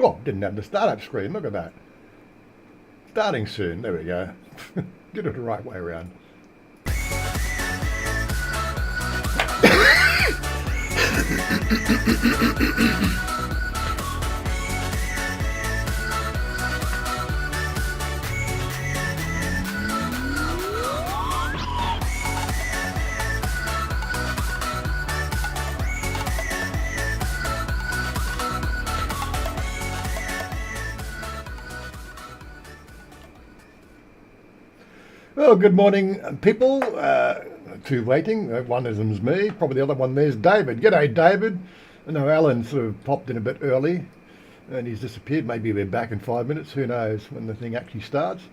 Oh, didn't have the startup screen. Look at that. Starting soon. There we go. Get it the right way around. Well, good morning, people. Two waiting. One of them's me. Probably the other one there's David. G'day, David. I know Alan sort of popped in a bit early and he's disappeared. Maybe we're back in 5 minutes. Who knows when the thing actually starts.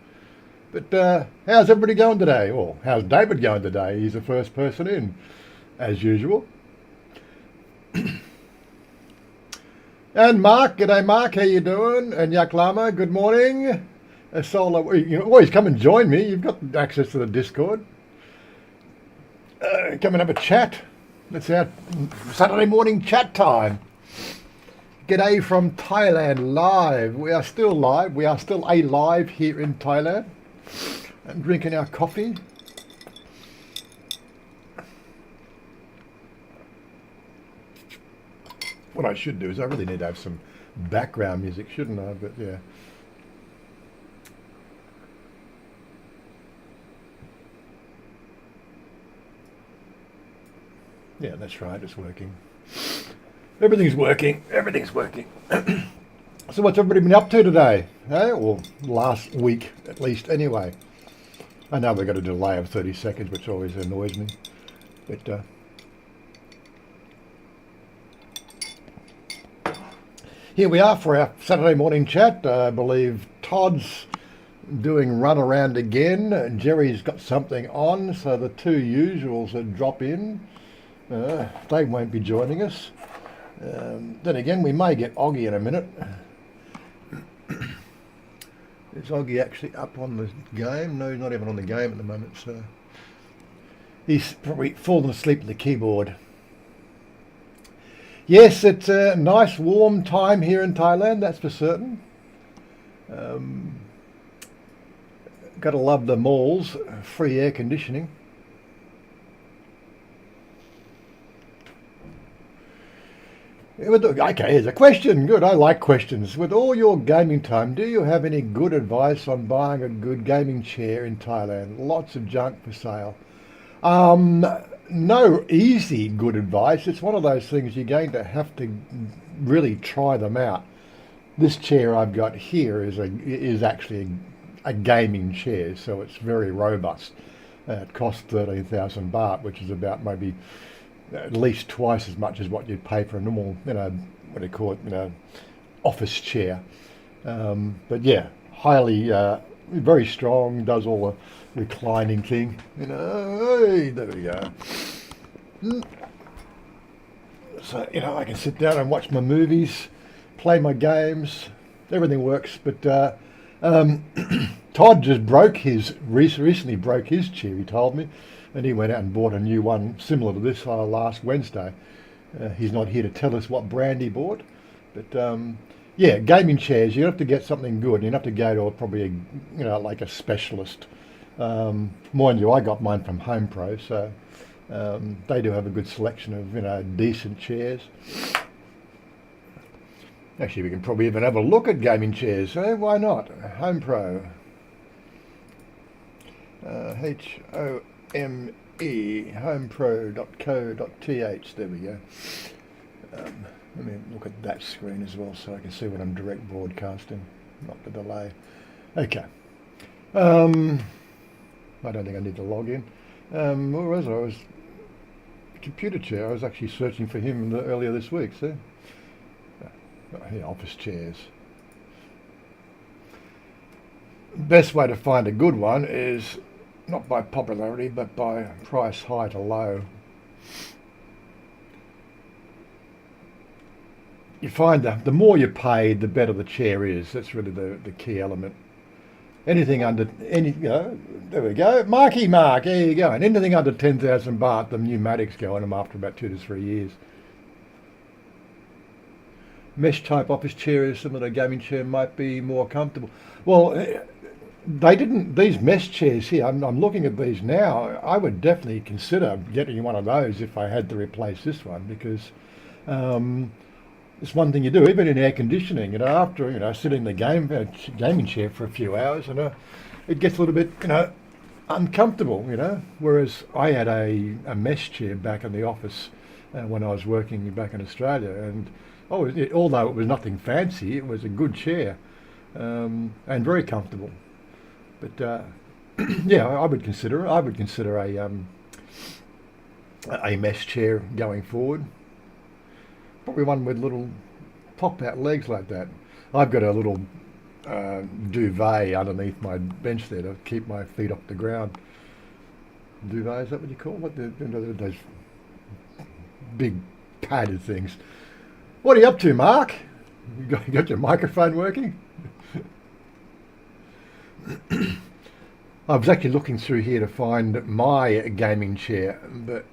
But how's everybody going today? Or how's David going today? He's the first person in, as usual. And Mark, g'day Mark, how you doing? And Yak Lama, good morning. Solo, you can always come and join me. You've got access to the Discord. Come and have a chat. It's our Saturday morning chat time. G'day from Thailand live. We are still live. We are still alive here in Thailand. And drinking our coffee. What I should do is I really need to have some background music, shouldn't I? But yeah. Yeah, that's right, it's working. Everything's working, everything's working. So what's everybody been up to today? Eh? Or last week, at least, anyway. I know we've got a delay of 30 seconds, which always annoys me. But here we are for our Saturday morning chat. I believe Todd's doing run around again. Jerry's got something on, so the two usuals that drop in. They won't be joining us. Then again, we may get Oggy in a minute. Is Oggy actually up on the game? No, he's not even on the game at the moment, so he's probably fallen asleep at the keyboard. Yes, it's a nice warm time here in Thailand, that's for certain. Gotta love the malls, free air conditioning. Okay, here's a question. Good, I like questions. With all your gaming time, do you have any good advice on buying a good gaming chair in Thailand? Lots of junk for sale. No easy good advice. It's one of those things you're going to have to really try them out. This chair I've got here is actually a gaming chair, so it's very robust. It costs 13,000 baht, which is about maybe at least twice as much as what you'd pay for a normal, what do you call it, office chair. But yeah, highly, very strong, does all the reclining thing. Hey, there we go. So, I can sit down and watch my movies, play my games, everything works. But Todd just recently broke his chair, he told me. And he went out and bought a new one similar to this last Wednesday. He's not here to tell us what brand he bought. But yeah, gaming chairs, you have to get something good. You have to go to probably like a specialist. Mind you, I got mine from Home Pro, so they do have a good selection of decent chairs. Actually, we can probably even have a look at gaming chairs. Why not? Home Pro. homepro.co.th. There we go. Let me look at that screen as well so I can see what I'm direct broadcasting, not the delay. Okay. I don't think I need to log in. Where was I? I was computer chair. I was actually searching for him earlier this week. See? Yeah, office chairs. Best way to find a good one is not by popularity, but by price high to low. You find that the more you pay, the better the chair is. That's really the key element. Anything under there we go, Marky Mark. There you go. And anything under 10,000 baht, the pneumatics go on them after about 2 to 3 years. mesh type office chair is something a gaming chair might be more comfortable. Well, they didn't. These mesh chairs here. I'm looking at these now. I would definitely consider getting one of those if I had to replace this one because um, it's one thing you do, even in air conditioning. After sitting in the gaming chair for a few hours, it gets a little bit uncomfortable. Whereas I had a mesh chair back in the office when I was working back in Australia, and although it was nothing fancy, it was a good chair and very comfortable. But yeah, I would consider a mesh chair going forward. Probably one with little pop-out legs like that. I've got a little duvet underneath my bench there to keep my feet off the ground. Duvet, is that what you call it? Those big padded things. What are you up to, Mark? You got your microphone working? I was actually looking through here to find my gaming chair, but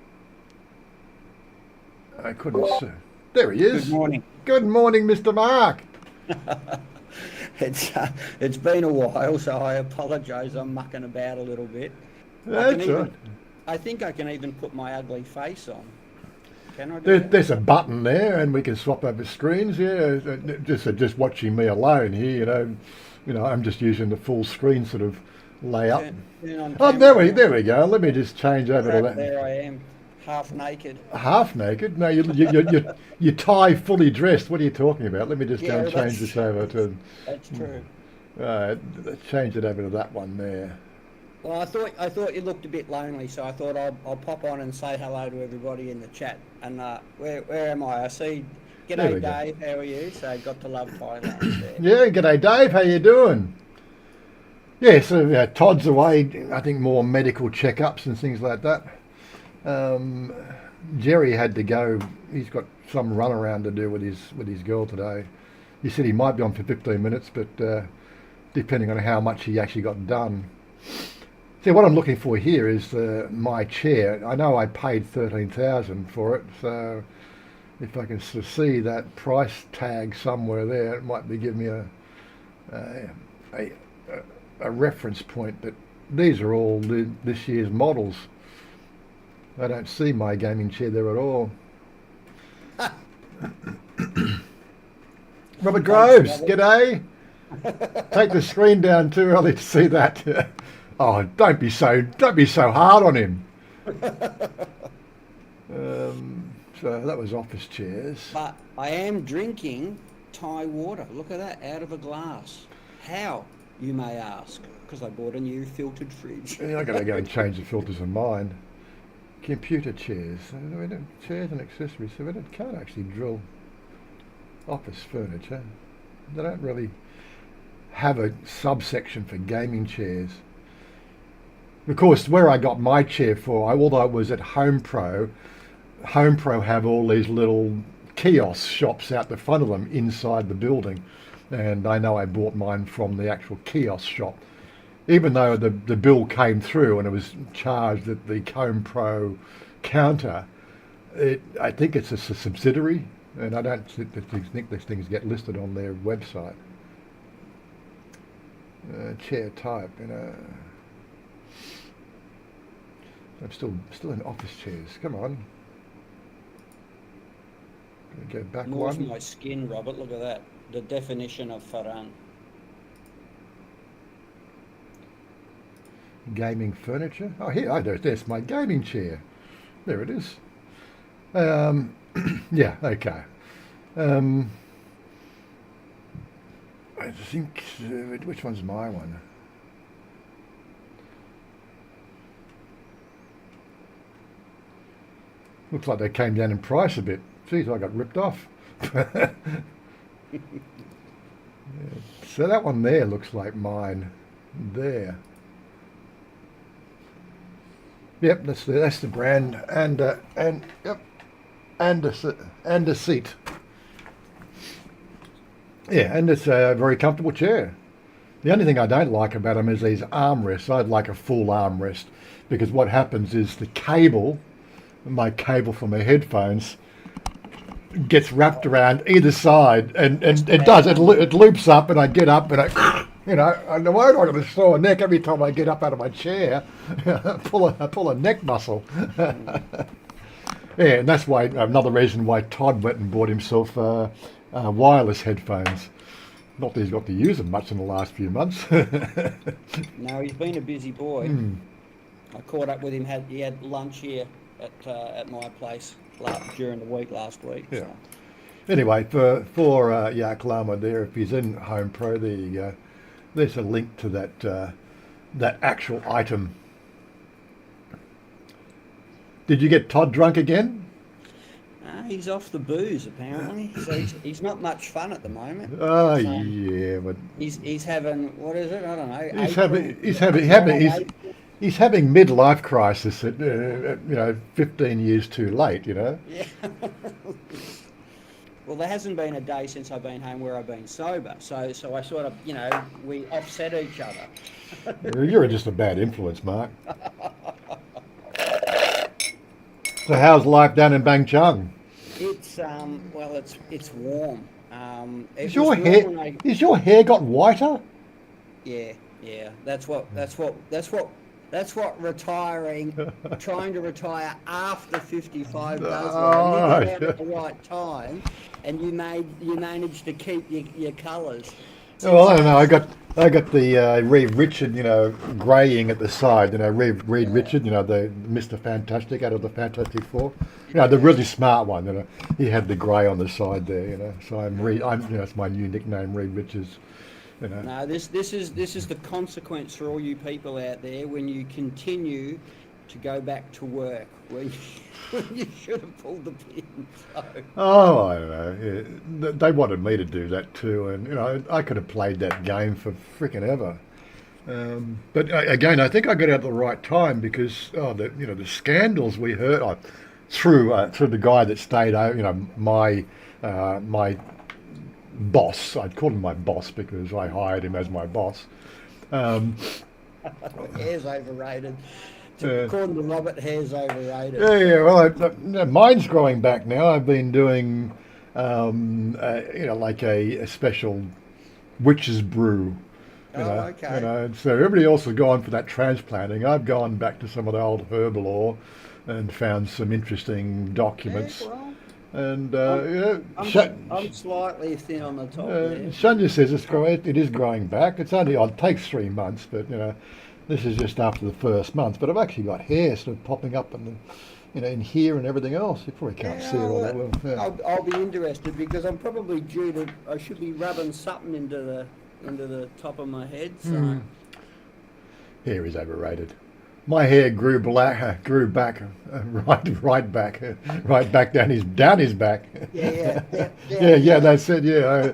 I couldn't see. There he is. Good morning. Good morning, Mr. Mark. It's been a while, so I apologise. I'm mucking about a little bit. That's right. I think I can even put my ugly face on. Can I do that? There's a button there, and we can swap over screens. Yeah, just watching me alone here. I'm just using the full screen sort of layout. Turn on Oh, camera. there we go. Let me just change over to that. There I am, half naked. Half naked? No, you tie fully dressed. What are you talking about? Let me just go and change this over to. That's true. Let's change it over to that one there. Well, I thought you looked a bit lonely, so I thought I'll pop on and say hello to everybody in the chat. And where am I? I see. G'day, Dave. How are you? So got to love Thailand there. Yeah, g'day, Dave. How you doing? Yeah, so Todd's away. I think more medical checkups and things like that. Jerry had to go. He's got some run around to do with his girl today. He said he might be on for 15 minutes, but depending on how much he actually got done. See, what I'm looking for here is my chair. I know I paid $13,000 for it, so if I can sort of see that price tag somewhere there, it might be giving me a reference point that these are all this year's models. I don't see my gaming chair there at all. Robert Groves, g'day. Take the screen down too early to see that. Oh, don't be so hard on him. So that was office chairs. But I am drinking Thai water. Look at that, out of a glass. How, you may ask? Because I bought a new filtered fridge. Yeah, I got to go and change the filters on mine. Computer chairs. Chairs and accessories. So we can't actually drill office furniture. They don't really have a subsection for gaming chairs. Of course, where I got my chair although it was at HomePro have all these little kiosk shops out the front of them inside the building. And I know I bought mine from the actual kiosk shop. Even though the bill came through and it was charged at the HomePro counter, I think it's a subsidiary, and I don't think these things get listed on their website. Chair type, I'm still in office chairs. Come on. Go back More's one. my skin, Robert. Look at that. The definition of Farhan. Gaming furniture. Oh, here, there's my gaming chair. There it is. Yeah, okay. I think, which one's my one? Looks like they came down in price a bit. Geez, I got ripped off. Yeah. So that one there looks like mine. There. Yep, that's the brand, and yep, and a seat. Yeah, and it's a very comfortable chair. The only thing I don't like about them is these armrests. I'd like a full armrest, because what happens is my cable for my headphones gets wrapped around either side, and it does. It loops up, and I get up, and I, and I'm worried I'm going to sore neck every time I get up out of my chair. I pull a neck muscle. Yeah, and that's why another reason why Todd went and bought himself wireless headphones. Not that he's got to use them much in the last few months. No, he's been a busy boy. I caught up with him. He had lunch here at my place during the week last week. Yeah. So. Anyway, for Yak Lama there, if he's in Home Pro, there you go. There's a link to that actual item. Did you get Todd drunk again? He's off the booze apparently, so he's not much fun at the moment. Oh So yeah, but he's having, what is it? I don't know. he's having midlife crisis at 15 years too late. Yeah. Well, there hasn't been a day since I've been home where I've been sober, so I sort of, we offset each other. You're just a bad influence, Mark. So how's life down in Bang Chung? It's it's warm. Is your hair got whiter? Yeah. That's what retiring, trying to retire after 55 does. Oh, You get out at the right time, and you managed to keep your colours. Well, I don't know. I got the Reed Richard, greying at the side. Reed Richard, the Mr. Fantastic out of the Fantastic Four. The really smart one. He had the grey on the side there. So it's my new nickname, Reed Richards. No, this is the consequence for all you people out there when you continue to go back to work when you should have pulled the pin. So. Oh, I don't know. Yeah, they wanted me to do that too, and I could have played that game for frickin' ever. But again, I think I got out at the right time because the scandals we heard through the guy that stayed over, my boss. I'd call him my boss because I hired him as my boss. Hair's overrated. According to Robert, hair's overrated. Yeah. Well, mine's growing back now. I've been doing, like a special witch's brew. Okay. So everybody else has gone for that transplanting. I've gone back to some of the old herbal lore and found some interesting documents. Yeah, well, And I'm slightly thin on the top there. Shania says it is growing back. It takes 3 months, but this is just after the first month. But I've actually got hair sort of popping up in here and everything else. You probably can't see it all that well. Yeah. I'll be interested because I'm probably I should be rubbing something into the top of my head. So. Hair is overrated. My hair grew back, right back down his back. Yeah. That's it. Yeah.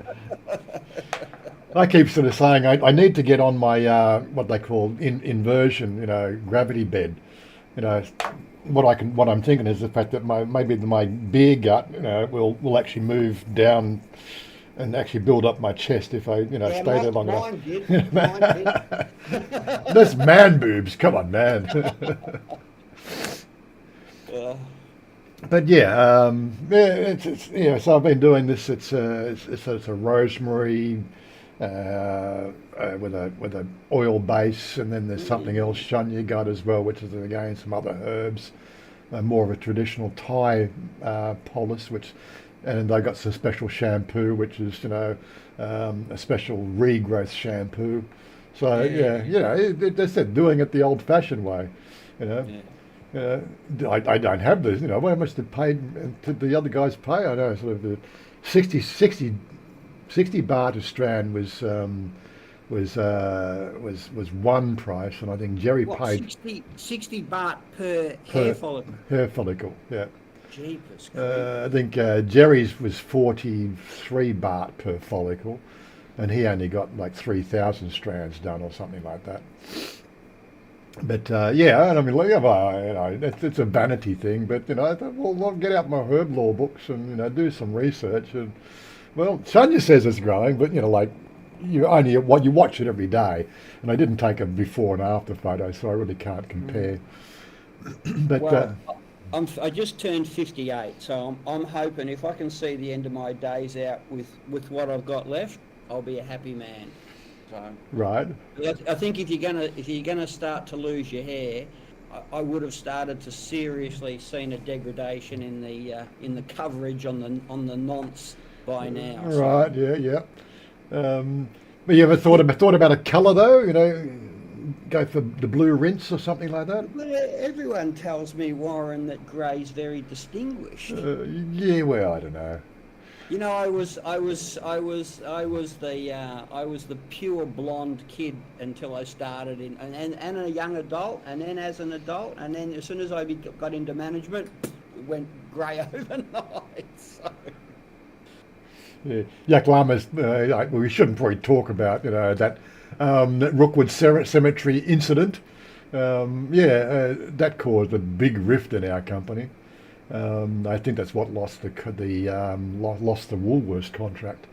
I keep sort of saying I need to get on my what they call inversion, gravity bed. What I'm thinking is the fact that maybe my beer gut, will actually move down and actually build up my chest if I, stay there long enough. Mine did. That's man boobs. Come on, man. But so I've been doing this. It's a rosemary with a oil base, and then there's something else Shania got as well, which is again some other herbs, more of a traditional Thai polis, and I got some special shampoo, which is a special regrowth shampoo. So they said doing it the old-fashioned way, I don't have this. How much did the other guys pay? I know sort of 60 baht a strand was one price, and I think Jerry paid 60 baht per hair follicle. Hair follicle, yeah. Jeepers. I think Jerry's was 43 baht per follicle, and he only got like 3,000 strands done or something like that. But and I mean, it's a vanity thing. But I thought, well, I'll get out my herb law books and do some research. And well, Sonia says it's growing, but you watch it every day, and I didn't take a before and after photo, so I really can't compare. But I just turned 58, so I'm hoping if I can see the end of my days out with what I've got left, I'll be a happy man. So Right. I think if you're gonna start to lose your hair, I would have started to seriously seen a degradation in the coverage on the nonce by now. So Right. Yeah. Yeah. But you ever thought about a colour though? You know, go for the blue rinse or something like that. but everyone tells me, Warren, that grey's very distinguished. Yeah. Well, I don't know. You know, I was the pure blonde kid until I started and a young adult, and then as an adult, and then as soon as I got into management, it went grey overnight. So. Yeah. Yak Lama's. We shouldn't probably talk about that Rookwood Cemetery incident. That caused a big rift in our company. I think that's what lost the Woolworths contract.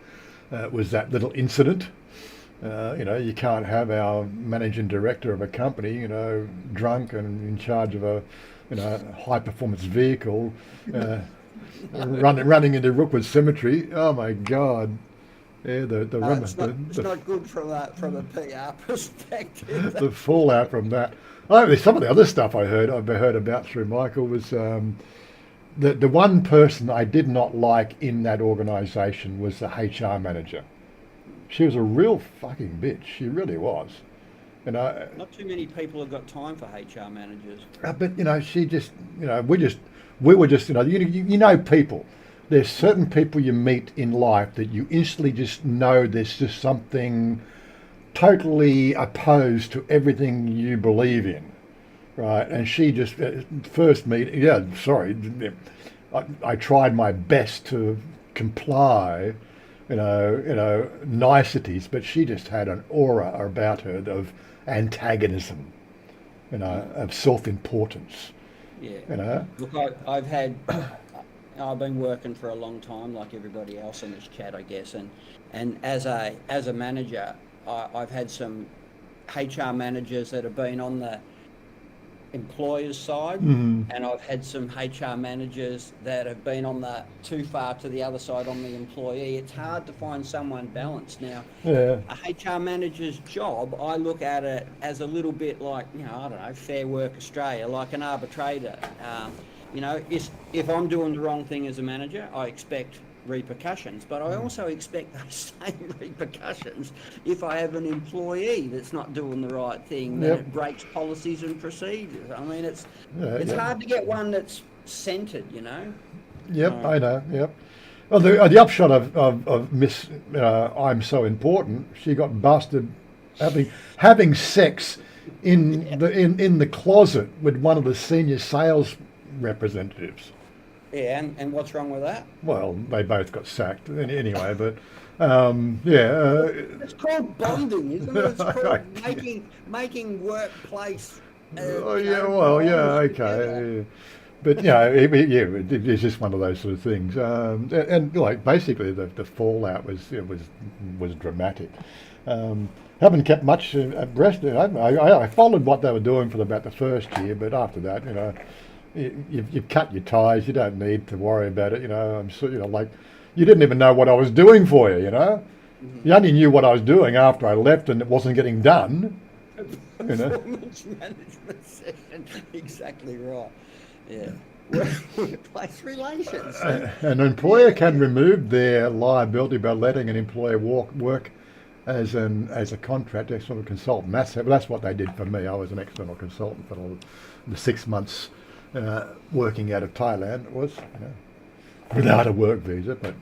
Was that little incident? You can't have our managing director of a company, drunk and in charge of a, high performance vehicle, running into Rookwood Cemetery. Oh my God! Yeah, It's not good from a PR perspective. the fallout from that. Oh, some of the other stuff I've heard about through Michael was. The one person I did not like in that organisation was the HR manager. She was a real fucking bitch. She really was. Not too many people have got time for HR managers. But she just, we were just, people. There's certain people you meet in life that you instantly just know there's just something totally opposed to everything you believe in. Right, and she just first meeting. Yeah, sorry, I tried my best to comply, niceties, but she just had an aura about her of antagonism, of self-importance. Yeah. Look, I've been working for a long time, like everybody else in this chat, I guess, and as a manager, I've had some HR managers that have been on the employer's side, and I've had some HR managers that have been on the too far to the other side on the employee. It's hard to find someone balanced now. Yeah. A HR manager's job, I look at it as a little bit like, I don't know, Fair Work Australia, like an arbitrator. If I'm doing the wrong thing as a manager, I expect repercussions, but I also expect those same repercussions if I have an employee that's not doing the right thing, that it breaks policies and procedures. I mean, it's hard to get one that's centred, Yep, I know. Yep. Well, the upshot of Miss I'm So Important, she got busted having sex in the closet with one of the senior sales representatives. Yeah, and what's wrong with that? Well, they both got sacked anyway, but it's called bonding, isn't it? It's called making workplace. Okay. But it's just one of those sort of things, and like basically the fallout was dramatic. Haven't kept much abreast. I followed what they were doing for about the first year, but after that, you've cut your ties. You don't need to worry about it. I'm sure, like you didn't even know what I was doing for you. You only knew what I was doing after I left, and it wasn't getting done. Performance management session. Exactly right. Yeah. Workplace relations. An employer can remove their liability by letting an employer work as a contractor, external consultant. That's what they did for me. I was an external consultant for the 6 months working out of Thailand. It was without a work visa, but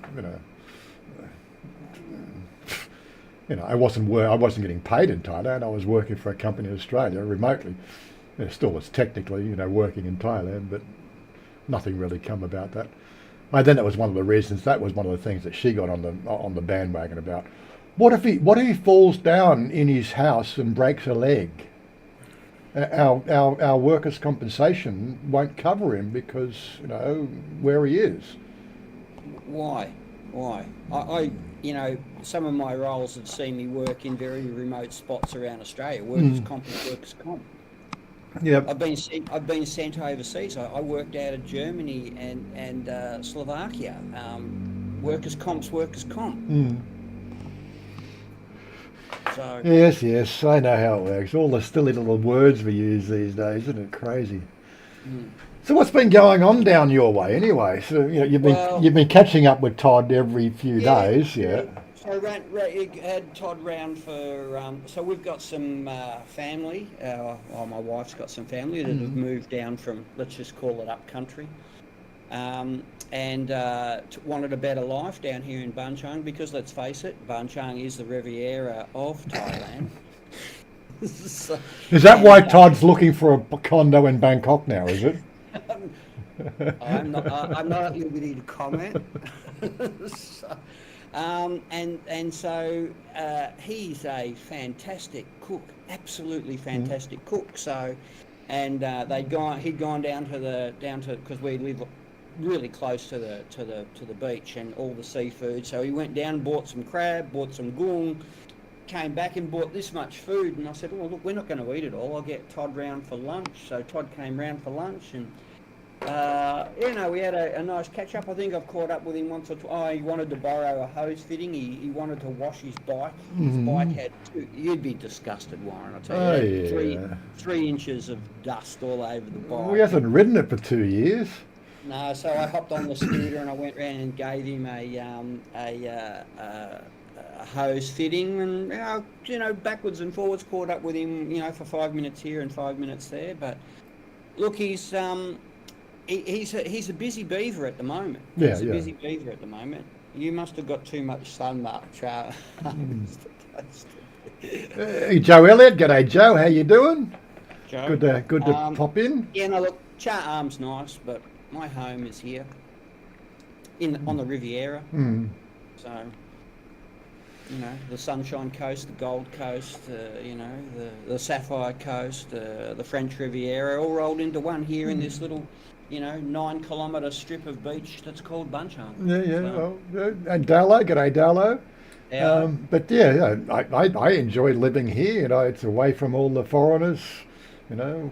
I wasn't getting paid in Thailand. I was working for a company in Australia remotely. It still was technically working in Thailand, but nothing really come about that. And then that was one of the reasons. That was one of the things that she got on the bandwagon about. What if he falls down in his house and breaks a leg? Our workers' compensation won't cover him because where he is. Why? I some of my roles have seen me work in very remote spots around Australia. Workers' comp is workers' comp. Yep. I've been sent overseas. I worked out of Germany and Slovakia. Workers' comp. Mm. So Yes, yes, I know how it works. All the silly little words we use these days, isn't it crazy? mm. So what's been going on down your way anyway? So Well, you've been catching up with Todd every few yeah, days, yeah. yeah. So had Todd round for. So we've got some family. My wife's got some family that have Mm. moved down from, let's just call it up country. And wanted a better life down here in Bunchang because, let's face it, Bunchang is the Riviera of Thailand. So, Is that why and Todd's looking for a condo in Bangkok now? Is it? I'm not at liberty to comment. So, so he's a fantastic cook, absolutely Mm. fantastic cook. So, and he'd gone down to because we live really close to the beach and all the seafood. So he went down, bought some crab, bought some gung, came back and bought this much food. And I said, well, look, we're not going to eat it all. I'll get Todd round for lunch. So Todd came round for lunch and. We had a nice catch up. I think I've caught up with him once or twice. Oh, he wanted to borrow a hose fitting. He wanted to wash his bike. His bike Mm. had you'd be disgusted, Warren. I tell you, Oh it had yeah. 3 inches of dust all over the Well, he bike. hasn't ridden it for 2 years. No, so I hopped on the scooter and I went round and gave him a hose fitting, and backwards and forwards, caught up with him, for 5 minutes here and 5 minutes there. But look, he's a busy beaver at the moment. Yeah, He's a yeah. busy beaver at the moment. You must have got too much sun, Mark. Mm. Hey, Joe Elliott. G'day, Joe. How you doing? Joe. Good to pop in. Yeah, no, look, Chartham's nice, but my home is here on the Riviera. Mm. So, the Sunshine Coast, the Gold Coast, the Sapphire Coast, the French Riviera, all rolled into one here in this little 9-kilometre strip of beach that's called Bunchang. Yeah, yeah. So, Well, and Dallo, g'day, Dallo. yeah, But yeah, I enjoy living here. It's away from all the foreigners. You know,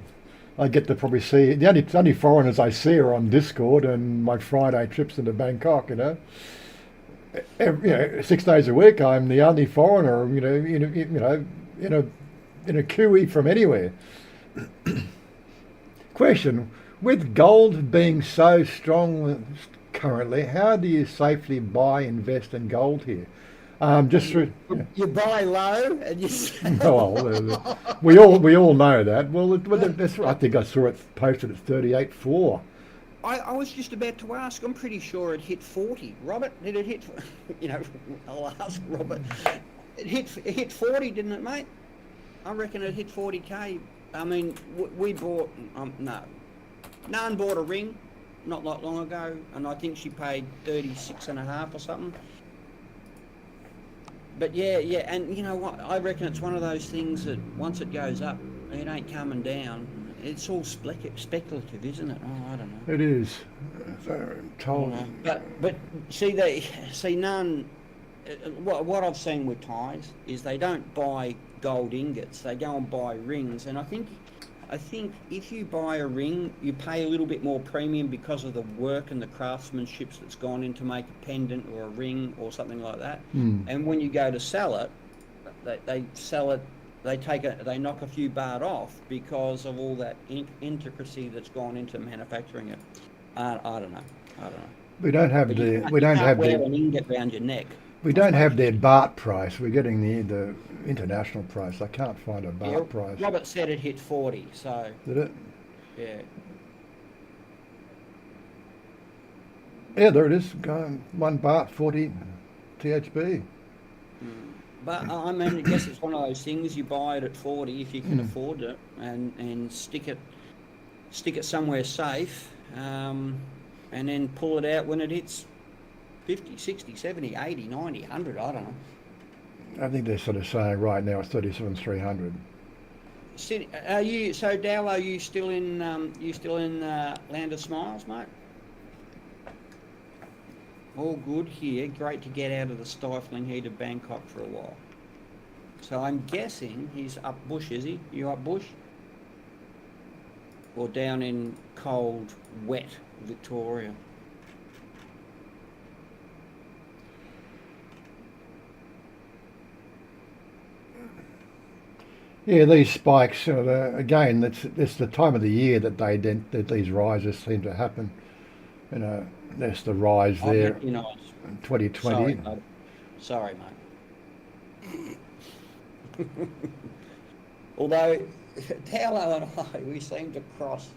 I get to probably see the only foreigners I see are on Discord and my Friday trips into Bangkok. 6 days a week I'm the only foreigner. In a Kiwi from anywhere. Question: with gold being so strong currently, how do you safely buy, invest in gold here? Just through. Yeah. you buy low and you Well, sell. we all know that. Well, that's right. I think I saw it posted at 38.4. I was just about to ask. I'm pretty sure it hit 40. Robert, did it hit? I'll ask Robert. It hit 40, didn't it, mate? I reckon it hit 40k. I mean, we bought no. Nan bought a ring not that long ago, and I think she paid 36.5 or something. But yeah, and you know what? I reckon it's one of those things that once it goes up, it ain't coming down. It's all speculative, isn't it? Oh, I don't know. It is. So I'm told. But see none. What I've seen with Thais is they don't buy gold ingots. They go and buy rings, and I think if you buy a ring, you pay a little bit more premium because of the work and the craftsmanship that's gone in to make a pendant or a ring or something like that. Mm. And when you go to sell it, they sell it. They knock a few baht off because of all that intricacy that's gone into manufacturing it. I don't know. We don't have But the you can't wear an ingot round your neck. we don't have their baht price. We're getting the international price. I can't find a baht price. Robert said it hit 40, so Did it? yeah. Yeah, there it is. Going 1 baht 40 THB. But I mean, I guess it's one of those things. You buy it at 40 if you can afford it, and stick it somewhere safe, and then pull it out when it hits 50, 60, 70, 80, 90, 100. I don't know. I think they're sort of saying right now it's 37,300. Dal? Are you still in Land of Smiles, mate? All good here. Great to get out of the stifling heat of Bangkok for a while. So I'm guessing he's up bush, is he? You up bush? or down in cold, wet Victoria? Yeah, these spikes. Again, that's the time of the year that that these rises seem to happen. You know, there's the rise I'll there, let you know. in Sorry, 2020. bud. Sorry, mate. Although, Paolo and I, we seem to cross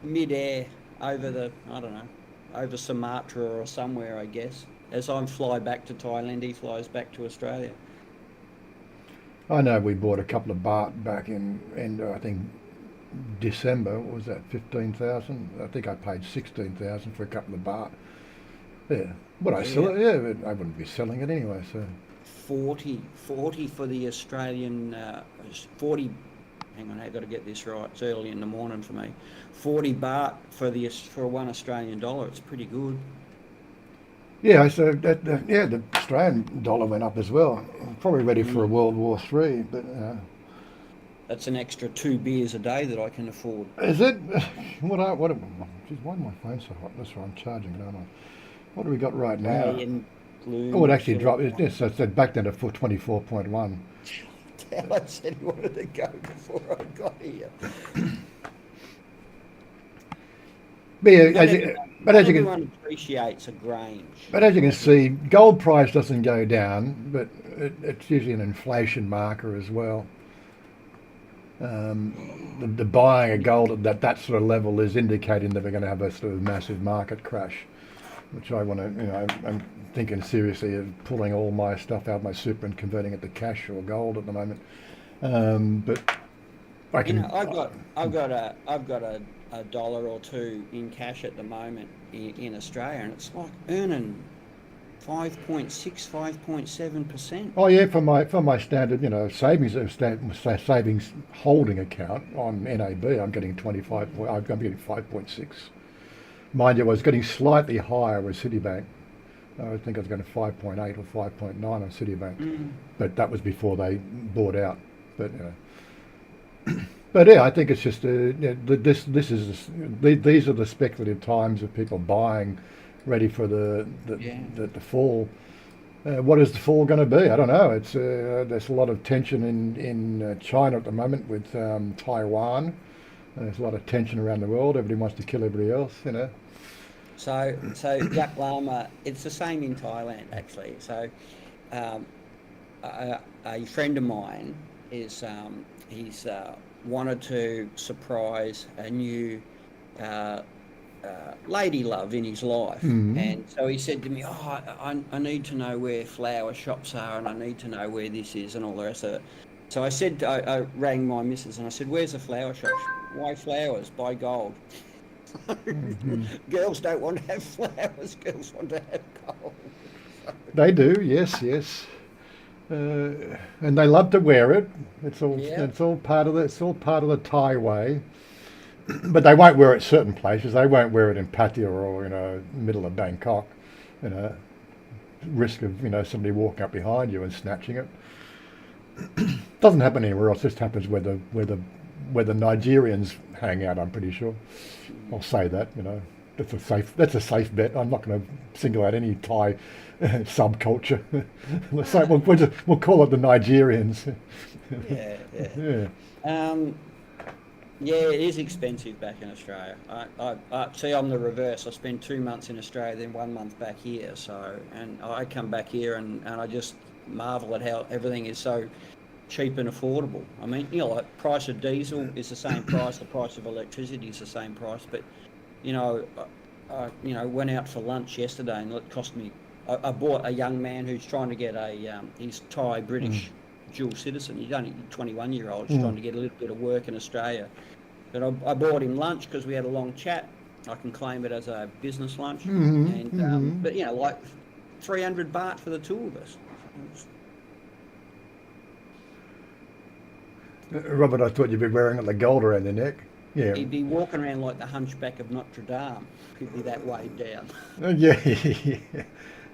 mid-air over I don't know, over Sumatra or somewhere, I guess. As I fly back to Thailand, he flies back to Australia. I know we bought a couple of baht back in I think December. What was that? 15,000. I think I paid 16,000 for a couple of baht. Yeah. Would I sell Yeah. it? Yeah, but I wouldn't be selling it anyway. So 40 for the Australian, 40, hang on, I've got to get this right, it's early in the morning for me. 40 baht for $1 Australian. It's pretty good. yeah, so yeah, the Australian dollar went up as well. Probably ready for a Mm. World War Three, but That's an extra 2 beers a day that I can afford. is it? Geez, why is my phone so hot? That's why I'm charging it, aren't I? What do we got right now? Grey and Oh, blue it and actually silver. dropped. Yes, so it's back down to 24.1. Taylor said he wanted to go before I got here. But, yeah, Not everyone, but not as you can, everyone appreciates a Grange. but as you can see, gold price doesn't go down, but it's usually an inflation marker as well. The buying of gold at that sort of level is indicating that we're going to have a sort of massive market crash, which I want to, I'm thinking seriously of pulling all my stuff out of my super and converting it to cash or gold at the moment. But I You can, know, I've got a dollar or two in cash at the moment in Australia, and it's like earning 5.6, 5.7%. oh yeah, for my standard, savings savings holding account on NAB, I'm getting 25. I'm getting 5.6. Mind you, I was getting slightly higher with Citibank. I think I was getting 5.8 or 5.9 on Citibank, Mm. but that was before they bought out. But but yeah, I think it's just these are the speculative times of people buying, ready for Yeah. the fall. What is the fall going to be? I don't know. It's there's a lot of tension in China at the moment with Taiwan. There's a lot of tension around the world. Everybody wants to kill everybody else. So Yak Lama, it's the same in Thailand actually. So um, a friend of mine he's wanted to surprise a new uh, lady love in his life, Mm. and so he said to me, "Oh, I need to know where flower shops are, and I need to know where this is, and all the rest of it." So I rang my missus and I said, "Where's the flower shop? Why flowers? Buy gold." Hmm. Girls don't want to have flowers. Girls want to have gold. They do, yes, yes, and they love to wear it. Yeah. It's all part of the Thai way. But they won't wear it certain places. They won't wear it in Pattaya or middle of Bangkok. You know, risk of somebody walking up behind you and snatching it. Doesn't happen anywhere else. Just happens where the Nigerians hang out. I'm pretty sure. I'll say that. That's a safe bet. I'm not going to single out any Thai subculture. We'll call it the Nigerians. Yeah, Yeah. yeah. Yeah, it is expensive back in Australia. I see. I'm the reverse. I spend 2 months in Australia, then 1 month back here. So, and I come back here and I just marvel at how everything is so cheap and affordable. I mean, like price of diesel is the same price, the price of electricity is the same price. But I went out for lunch yesterday and it cost me. I bought a young man who's trying to get he's Thai Mm. British dual citizen. He's only 21-year-old. He's trying Mm. to get a little bit of work in Australia. But I bought him lunch because we had a long chat. I can claim it as a business lunch, Hmm. and Hmm. but like 300 baht for the two of us. Robert, I thought you'd be wearing the gold around your neck. Yeah. He'd be walking around like the Hunchback of Notre Dame. He'd be that way down. Yeah.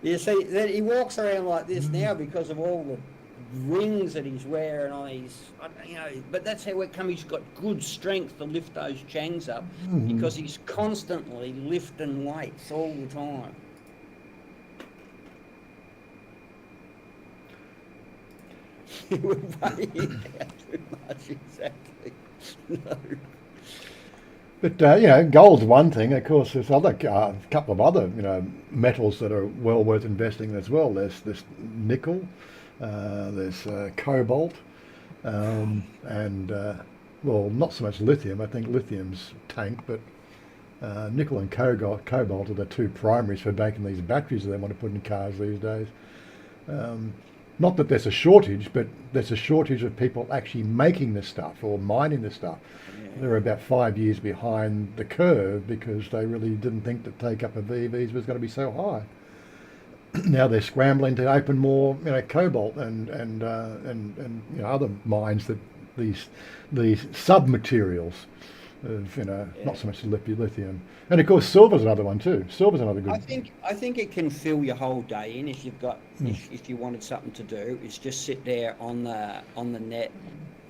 You see, then he walks around like this now because of all the rings that he's wearing on his, but that's how it comes. He's got good strength to lift those changs up because he's constantly lifting weights all the time. You were weighing out too much, exactly. No. But gold's one thing. Of course, there's a couple of other metals that are well worth investing as well. There's this nickel, there's cobalt, and well, not so much lithium. I think lithium's tanked, but nickel and cobalt are the two primaries for making these batteries that they want to put in cars these days. Not that there's a shortage, but there's a shortage of people actually making this stuff or mining this stuff. They're about 5 years behind the curve because they really didn't think the take-up of EVs was going to be so high. Now they're scrambling to open more, cobalt and other mines that these sub-materials of not so much lithium, and of course silver's another one too. Silver's another good. I think it can fill your whole day in if you've got if you wanted something to do. Is just sit there on the net,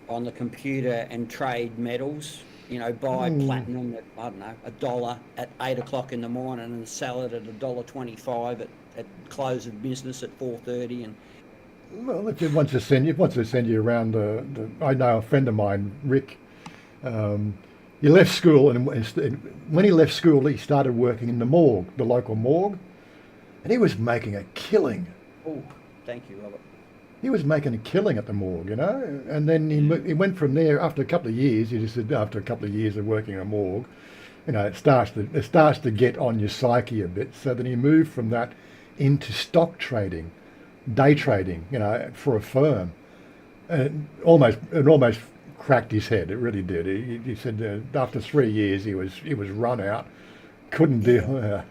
on the computer and trade metals. Buy platinum at $1 at 8 o'clock in the morning and sell it at $1.25 at close of business at 4:30 and. Well, if it wants to send you around I know a friend of mine, Rick. He left school, and when he left school, he started working in the morgue, the local morgue, and he was making a killing. Oh, thank you, Robert. He was making a killing at the morgue, and then he went from there after a couple of years. He just said after a couple of years of working in a morgue, it starts to get on your psyche a bit. So then he moved from that into stock trading, day trading, for a firm, and it almost cracked his head. It really did. He said after 3 years he was run out, couldn't deal.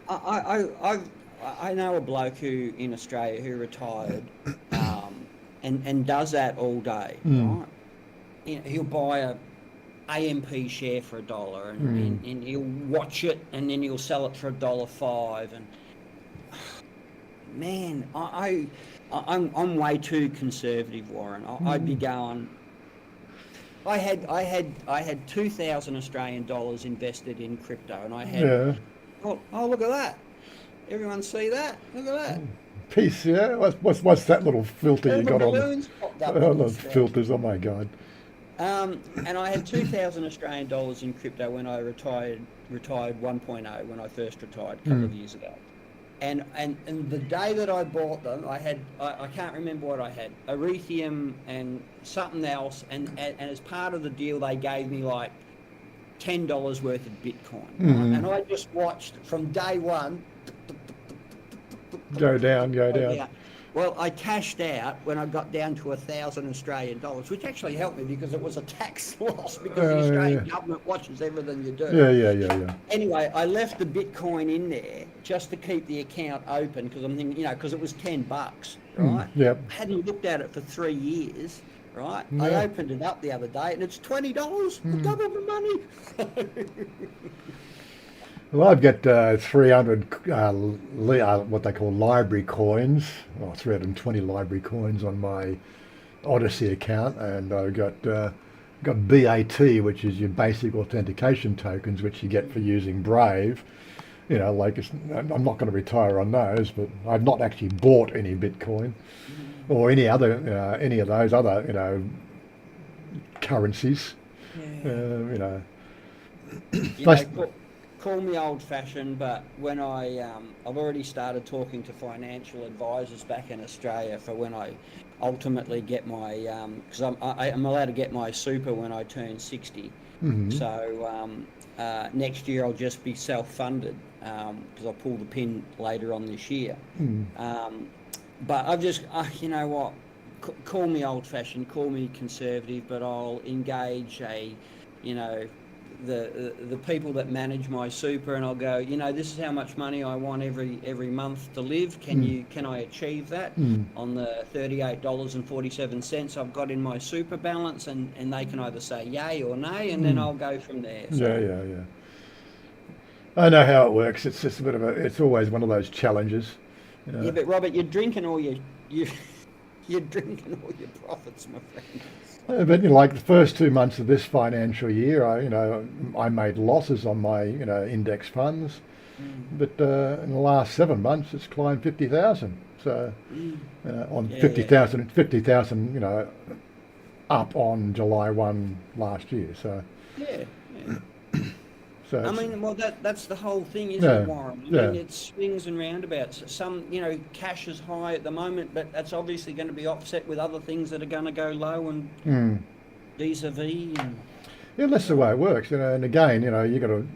I know a bloke who in Australia who retired, and does that all day. Right? He'll buy a AMP share for $1, and he'll watch it, and then he'll sell it for $1.05. And man, I'm way too conservative, Warren. I'd be going. I had 2,000 Australian dollars invested in crypto, and I had. Yeah. Oh, look at that! Everyone see that? Look at that. Piece, yeah. What's that little filter you got on? The filters. Oh my God. And I had 2,000 Australian dollars in crypto when I retired 1.0 when I first retired a couple of years ago. And the day that I bought them, I can't remember what I had, Ethereum and something else, and as part of the deal they gave me like $10 worth of Bitcoin, right? And I just watched from day one go down. Well, I cashed out when I got down to 1,000 Australian dollars, which actually helped me because it was a tax loss because the Australian government watches everything you do. Yeah. Anyway, I left the Bitcoin in there just to keep the account open because I'm thinking, because it was $10, right? Yep. I hadn't looked at it for 3 years, right? Yeah. I opened it up the other day and it's $20, double the money. Well, I've got 300 what they call library coins, or 320 library coins on my Odyssey account, and I've got BAT, which is your basic authentication tokens, which you get for using Brave. I'm not going to retire on those, but I've not actually bought any Bitcoin or any of those other currencies. Yeah. Call me old-fashioned, but when I've already started talking to financial advisors back in Australia for when I ultimately get my, because I'm allowed to get my super when I turn 60. So next year I'll just be self-funded because I'll pull the pin later on this year. But I've just, call me old-fashioned, call me conservative, but I'll engage the people that manage my super, and I'll go, this is how much money I want every month to live. Can I achieve that on the $38.47 I've got in my super balance? And they can either say yay or nay, and then I'll go from there. So. Yeah. I know how it works. It's just it's always one of those challenges. Yeah, but Robert, you're drinking all your You're drinking all your profits, my friend. But like the first 2 months of this financial year, I made losses on my index funds, Mm. but in the last 7 months it's climbed 50,000. So Mm. on Yeah, yeah, 50,000, up on July 1 last year. So yeah, yeah. so I it's, mean, well, that's the whole thing, isn't it, yeah, Warren? I yeah. mean, it's swings and roundabouts. Some, cash is high at the moment, but that's obviously going to be offset with other things that are going to go low and Mm. vis-a-vis. And Yeah, that's the so, way it works, And again, you got to,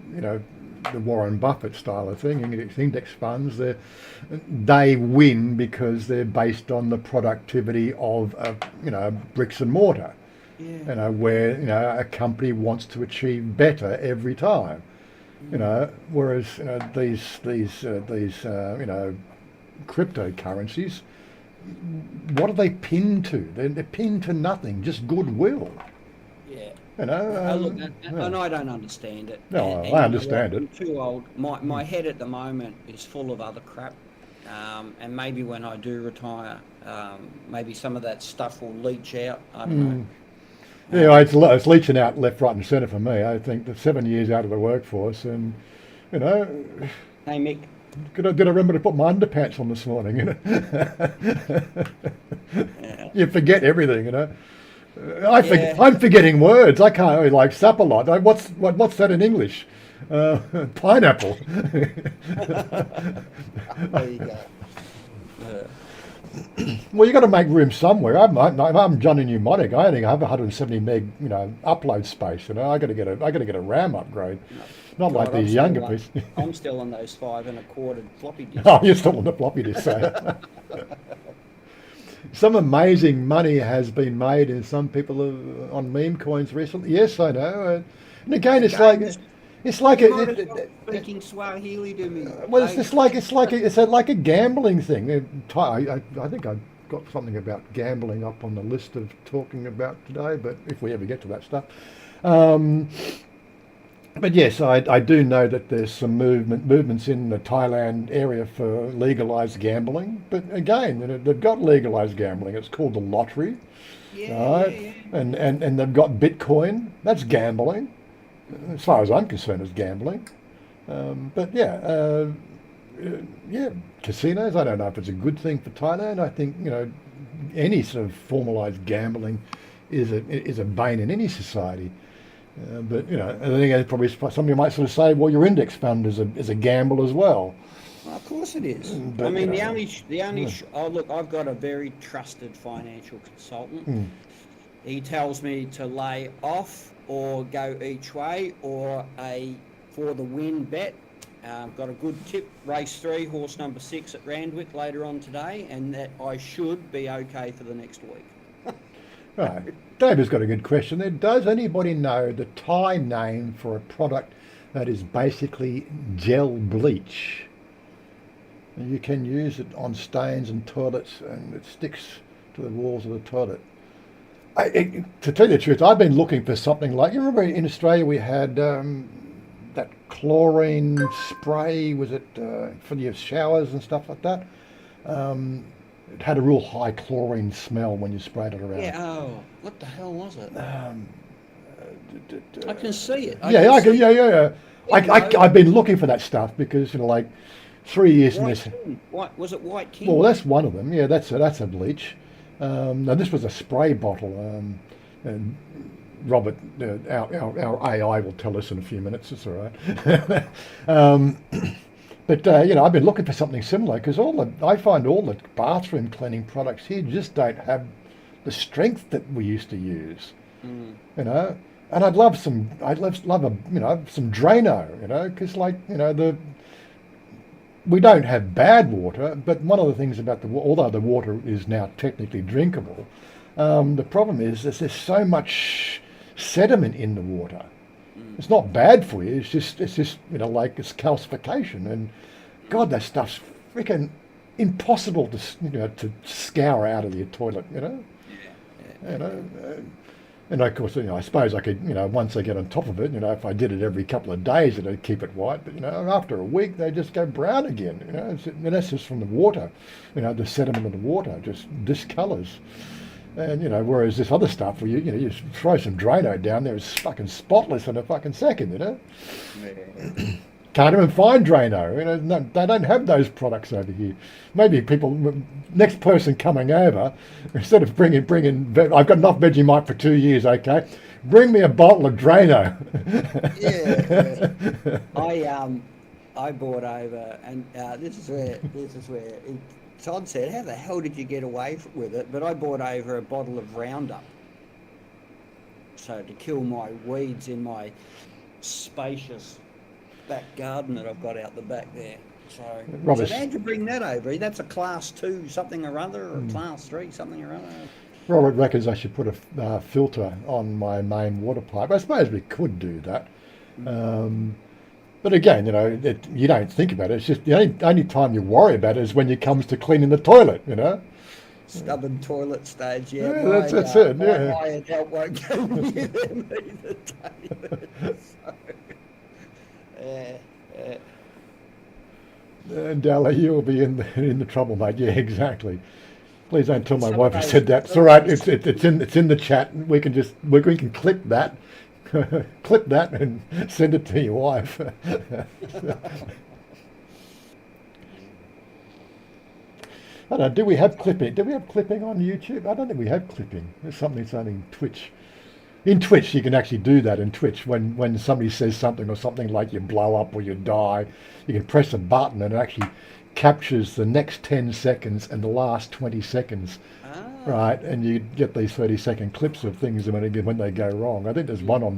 the Warren Buffett style of thing. Index funds, they win because they're based on the productivity of, bricks and mortar. yeah. Where a company wants to achieve better every time. Mm. Whereas these cryptocurrencies, what are they pinned to? They're pinned to nothing, just goodwill. Yeah. You know, Look, yeah. and I don't understand it. No, And I you know what? understand it. I'm too old. My head at the moment is full of other crap. And maybe when I do retire, maybe some of that stuff will leach out. I don't know. Mm. Yeah, Um, it's leaching out left, right, and centre for me. I think that 7 years out of the workforce, and you know, hey, Mick. did I remember to put my underpants on this morning? Yeah. You forget everything. Yeah. I'm forgetting words. I can't really like sap a lot. What's that in English? Pineapple. There you go. Yeah. Well, you got to make room somewhere. I'm Johnny Mnemonic. I only have 170 meg, upload space. I got to get a RAM upgrade. No. Not like God, these younger people. I'm still on those 5 1/4 floppy disks. Oh, you're still on the floppy disk. So. Some amazing money has been made in some people on meme coins recently. Yes, I know. And again, James, it's like you might as well speaking Swahili to me. well, Hey, it's like a gambling thing. I think I got something about gambling up on the list of talking about today, but if we ever get to that stuff. Um, but yes, I do know that there's some movements in the Thailand area for legalized gambling. But again, they've got legalized gambling. It's called the lottery, yeah, yeah, right? yeah. And they've got Bitcoin. That's gambling. As far as I'm concerned, it's gambling. But yeah, casinos. I don't know if it's a good thing for Thailand. I think any sort of formalised gambling is a bane in any society. But I think probably somebody might sort of say, well, your index fund is a gamble as well. Well, of course it is. I But mean, the only yeah. oh look, I've got a very trusted financial consultant. Mm. He tells me to lay off or go each way or a for the win bet. Got a good tip, race 3, horse number 6 at Randwick later on today, and that I should be okay for the next week. Right. David's got a good question there. Does anybody know the Thai name for a product that is basically gel bleach? You can use it on stains and toilets, and it sticks to the walls of the toilet. To tell you the truth, I've been looking for something like, you remember in Australia we had that chlorine spray, was it for your showers and stuff like that? It had a real high chlorine smell when you sprayed it around. Yeah. Oh, what the hell was it? Um, I can see it. yeah, I can, yeah. Bingo. I've been looking for that stuff because like 3 years in White this. King. White was it White King? Well, that's one of them. Yeah, that's a bleach. Now this was a spray bottle. And Robert, our AI will tell us in a few minutes. It's all right. But I've been looking for something similar because I find all the bathroom cleaning products here just don't have the strength that we used to use. Mm. And I'd love some some Drano, because we don't have bad water, but one of the things about although the water is now technically drinkable, the problem is there's so much sediment in the water. Mm. It's not bad for you. It's just it's calcification, and God, that stuff's freaking impossible to scour out of your toilet. Yeah. You know. And of course, I suppose I could, once I get on top of it, if I did it every couple of days, it'd keep it white. But after a week, they just go brown again. And that's just from the water. The sediment of the water just discolors. And whereas this other stuff, where you just throw some Drano down there, it's fucking spotless in a fucking second. Yeah. Can't even find Drano. No, they don't have those products over here. Maybe next person coming over, instead of bringing, I've got enough Vegemite for 2 years. Okay, bring me a bottle of Drano. Yeah. I bought over, and this is where Todd said, "How the hell did you get away with it?" But I bought over a bottle of Roundup, so to kill my weeds in my spacious back garden that I've got out the back there. So how'd you bring that over? That's a class 2 something or other, or class 3 something or other. Robert reckons I should put a filter on my main water pipe. I suppose we could do that. But again, you don't think about it. It's just the only time you worry about it is when it comes to cleaning the toilet, Stubborn toilet stage, yeah. That's it, yeah. My hired help won't go near them either, David. Dalla, you'll be in the trouble, mate. Yeah, exactly. Please don't tell my wife I said that. It's all right. It's in the chat. We can clip that, clip that, and send it to your wife. I don't know. Do we have clipping? Do we have clipping on YouTube? I don't think we have clipping. There's something Twitch. In Twitch, you can actually do that in Twitch. When somebody says something or something like you blow up or you die, you can press a button and it actually captures the next 10 seconds and the last 20 seconds, right? And you get these 30-second clips of things when they go wrong. I think there's one on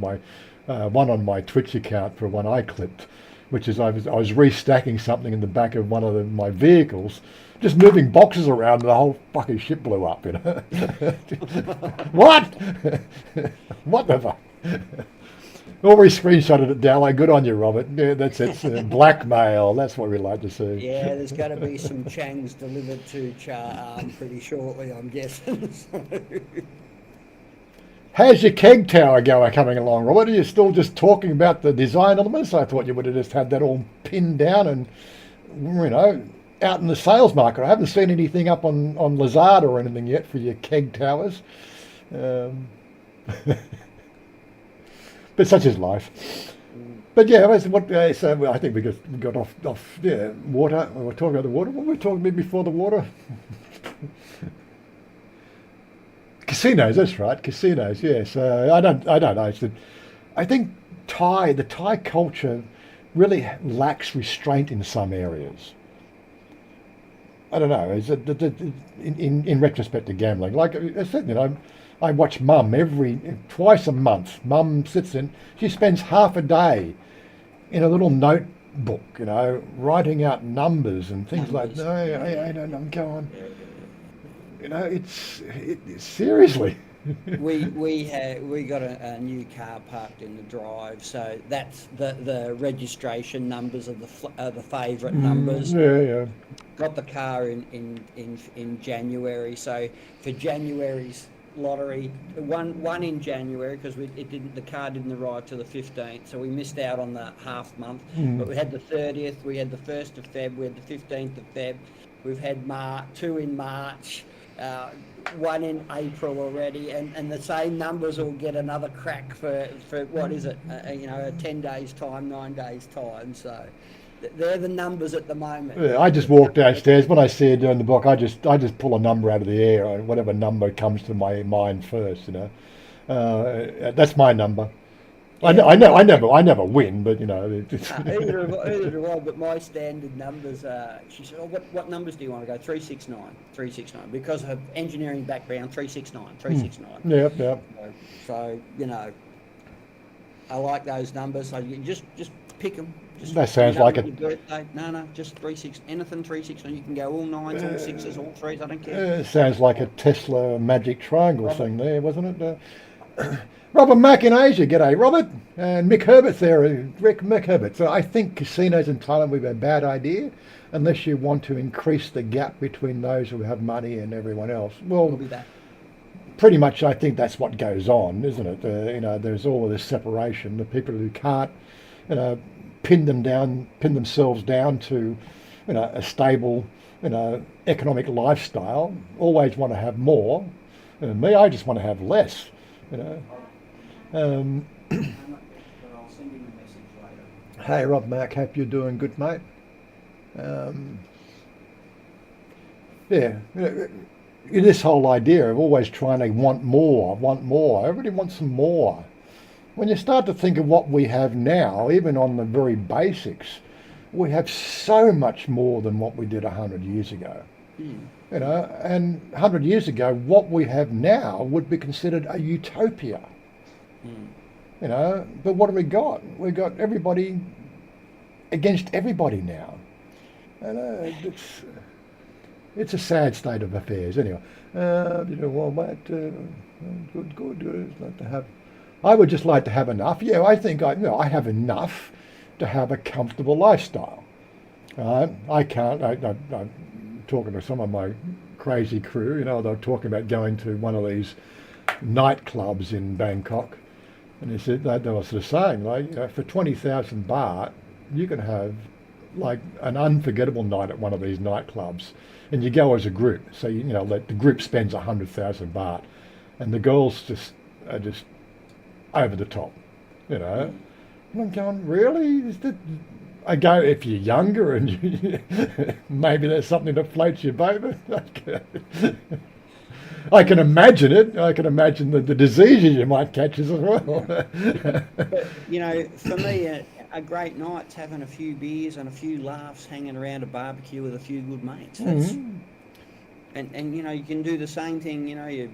my Twitch account for one I clipped, which is I was restacking something in the back of one of my vehicles, just moving boxes around, and the whole fucking shit blew up. What? What the fuck? Already screenshotted it, Dallo. Good on you, Robert. Yeah, that's it. Blackmail. That's what we like to see. Yeah, there's going to be some Changs delivered to pretty shortly, I'm guessing. How's your keg tower coming along, Robert? Are you still just talking about the design elements? I thought you would have just had that all pinned down and, out in the sales market. I haven't seen anything up on Lazard or anything yet for your keg towers. But such is life. But yeah, so I think we got off water. We were talking about the water. What were we talking about before the water? Casinos, that's right. Casinos, yes. I don't know. I think the Thai culture really lacks restraint in some areas. I don't know. Is it in retrospect to gambling? Like I said, I watch Mum twice a month. Mum sits in. She spends half a day in a little notebook, writing out numbers and things like that. I'm going. It's seriously. we got a new car parked in the drive, so that's the registration numbers are the favourite numbers. Yeah. Got the car in January, so for January's lottery, one in January because the car didn't arrive till the 15th, so we missed out on the half month. But we had the 30th, we had the 1st of Feb, we had the 15th of Feb, we've had two in March. One in April already, and the same numbers will get another crack for what is it? 10 days time, 9 days time. So they're the numbers at the moment. Yeah, I just walk downstairs. When I see it doing the book, I just pull a number out of the air, or whatever number comes to my mind first. That's my number. Yeah. I never win, but either do I. But my standard numbers are. She said, what numbers do you want to go? 369, because of engineering background. 369. Yep. So I like those numbers. So you just pick them. That sounds like a birthday. No, just 36. Anything 369. You can go all 9s, all 6s, all 3s. I don't care. It sounds like a Tesla magic triangle thing there, wasn't it? Robert Mack in Asia, g'day Robert, and Mick Herbert's there, Mick Herbert. So I think casinos in Thailand would be a bad idea unless you want to increase the gap between those who have money and everyone else. Well, pretty much, I think that's what goes on, isn't it? There's all this separation. The people who can't, you know, pin themselves down to, a stable, economic lifestyle, always want to have more. And me, I just want to have less. You know. But I'll send him a message later. Hey, Rob Mac, hope you're doing good, mate. Yeah, this whole idea of always trying to want more. Everybody wants some more. When you start to think of what we have now, even on the very basics, we have so much more than what we did 100 years ago. And 100 years ago, what we have now would be considered a utopia. But what have we got? We've got everybody against everybody now. It's a sad state of affairs. Anyway, well, mate, good. It's like to have. I would just like to have enough. Yeah, I think I have enough to have a comfortable lifestyle. I can't. I'm talking to some of my crazy crew. They're talking about going to one of these nightclubs in Bangkok, and they said they were sort of saying for 20,000 baht, you can have like an unforgettable night at one of these nightclubs, and you go as a group. So the group spends 100,000 baht, and the girls are just over the top. And I'm going, really? Is that? I go, if you're younger and maybe there's something that floats your boat. I can imagine it. I can imagine the diseases you might catch as well. But, for me, a great night's having a few beers and a few laughs, hanging around a barbecue with a few good mates. And you can do the same thing. You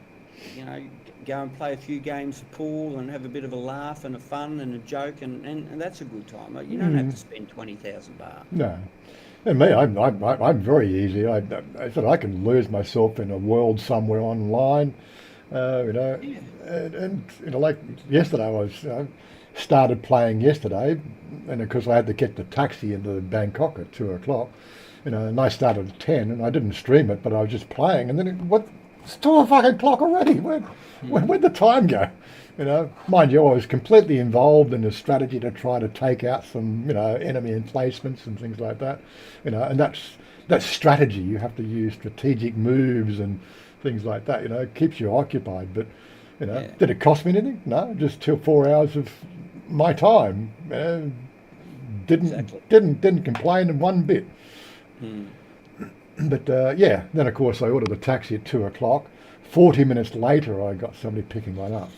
go and play a few games of pool and have a bit of a laugh and a fun and a joke, and that's a good time. You don't have to spend 20,000 baht. No. And me, I'm very easy. I said I can lose myself in a world somewhere online, and like yesterday I was started playing yesterday, and of course I had to get the taxi into Bangkok at 2 o'clock, and I started at 10, and I didn't stream it, but I was just playing, and then it's 2 o'clock already. Where'd the time go? Mind you, I was completely involved in a strategy to try to take out some, enemy emplacements and things like that. And that's strategy. You have to use strategic moves and things like that. It keeps you occupied. But did it cost me anything? No, just 4 hours of my time. Didn't complain in one bit. But then of course I ordered a taxi at 2 o'clock. 40 minutes later, I got somebody picking one up.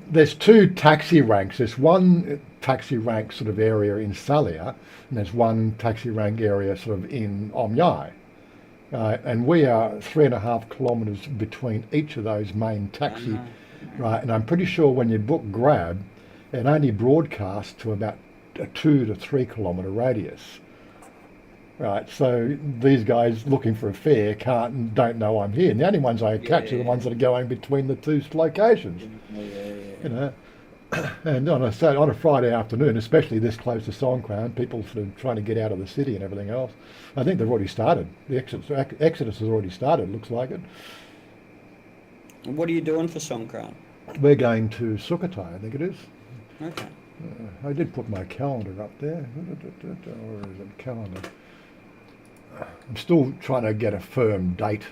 There's two taxi ranks. There's one taxi rank sort of area in Salia, and there's one taxi rank area sort of in Omyai. And we are 3.5 kilometres between each of those main taxi, right? And I'm pretty sure when you book Grab, it only broadcasts to about a 2 to 3 kilometre radius. Right, so these guys looking for a fare don't know I'm here. And the only ones I catch are the ones that are going between the two locations. And on a Friday afternoon, especially this close to Songkran, people sort of trying to get out of the city and everything else. I think they've already started. The exodus has already started. Looks like it. What are you doing for Songkran? We're going to Sukhothai, I think it is. Okay. I did put my calendar up there. Or is it calendar? I'm still trying to get a firm date.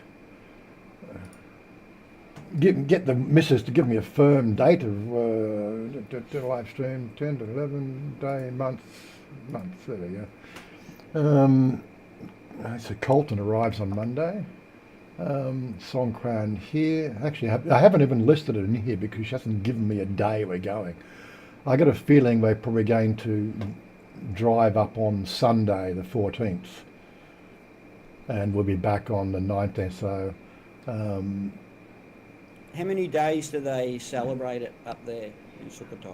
Get the missus to give me a firm date of live stream 10 to 11 day months. There we go. So Colton arrives on Monday. Songkran here. Actually, I haven't even listed it in here because she hasn't given me a day we're going. I got a feeling we're probably going to drive up on Sunday the 14th. And we'll be back on the 19th. So, how many days do they celebrate it up there in Sukhothai?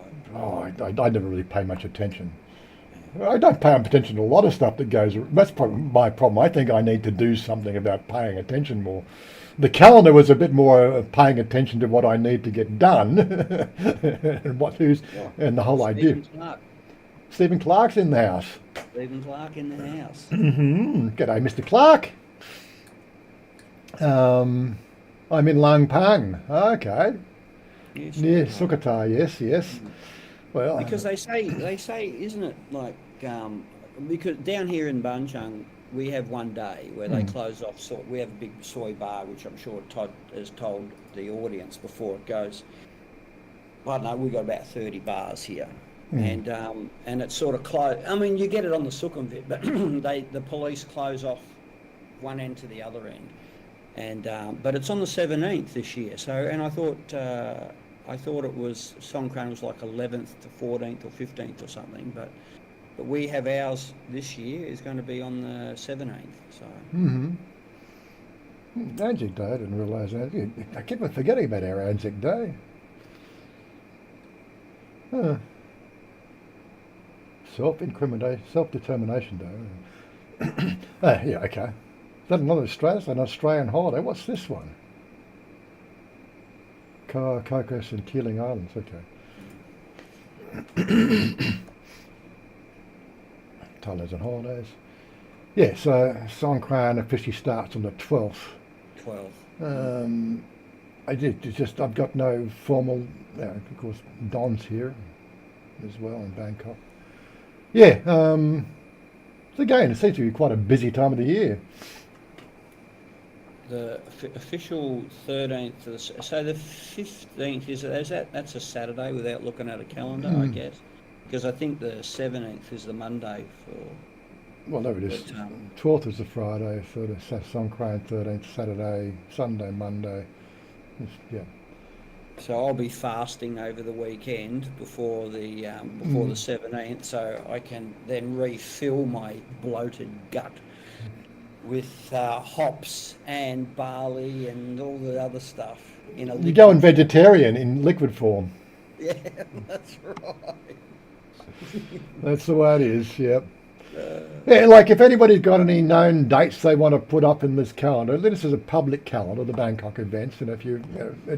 I never really pay much attention. I don't pay attention to a lot of stuff that goes. That's probably my problem. I think I need to do something about paying attention more. The calendar was a bit more paying attention to what I need to get done, and the whole idea. Stephen Clark's in the house. Stephen Clark in the house. G'day, Mr. Clark. I'm in Langpang. Okay. Near Sukhothai. Sukhothai, yes, yes. Well, Because they say, isn't it like because down here in Bunchang we have one day where they close off. So we have a big soy bar, which I'm sure Todd has told the audience before it goes. I don't know. We've got about 30 bars here, and it's sort of close. I mean, you get it on the Sukhumvit, but the police close off one end to the other end, and but it's on the 17th this year. So, and I thought it was Songkran was like 11th to 14th or 15th or something, but we have ours this year is going to be on the 17th. So. Anzac Day, I didn't realise that. I keep on forgetting about our Anzac Day. Huh. Self-determination Day. Yeah, okay. Is that another an Australian holiday? What's this one? Cocos and Keeling Islands, okay. Thailand's on holidays. Yeah, so Songkran officially starts on the 12th. 12th. I've got no formal, of course, Don's here as well in Bangkok. Yeah, so again, it seems to be quite a busy time of the year. The official 13th, so the 15th that's a Saturday without looking at a calendar, I guess, because I think the 17th is the Monday for. Well, no, it is. 12th is the Friday, so the Songkran 13th, Saturday, Sunday, Monday. Yeah. So I'll be fasting over the weekend before the 17th, so I can then refill my bloated gut with hops and barley and all the other stuff in a. You're going vegetarian in liquid form. Yeah, that's right. That's the way it is. Yep. Yeah, like if anybody's got any known dates they want to put up in this calendar, this is a public calendar, the Bangkok events, and if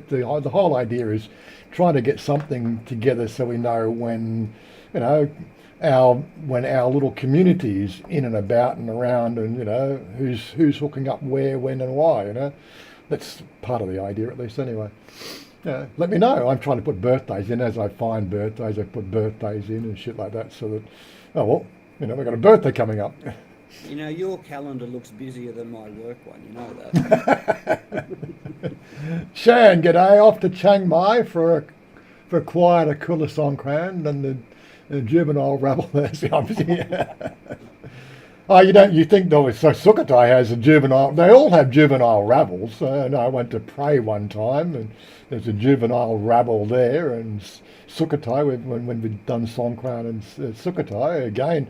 the whole idea is trying to get something together so we know when, when our little community is in and about and around, and who's hooking up where, when, and why. That's part of the idea, at least, anyway. Let me know. I'm trying to put birthdays in as I find birthdays. I put birthdays in and shit like that, so that we've got a birthday coming up. Your calendar looks busier than my work one. You know that. Shan, g'day. Off to Chiang Mai for quite a cooler Songkran and the juvenile rabble there. Oh, you think though? So Sukhothai has a juvenile. They all have juvenile rabbles. I went to pray one time, and there's a juvenile rabble there. And Sukhothai, when we've done Songkran and Sukhothai again,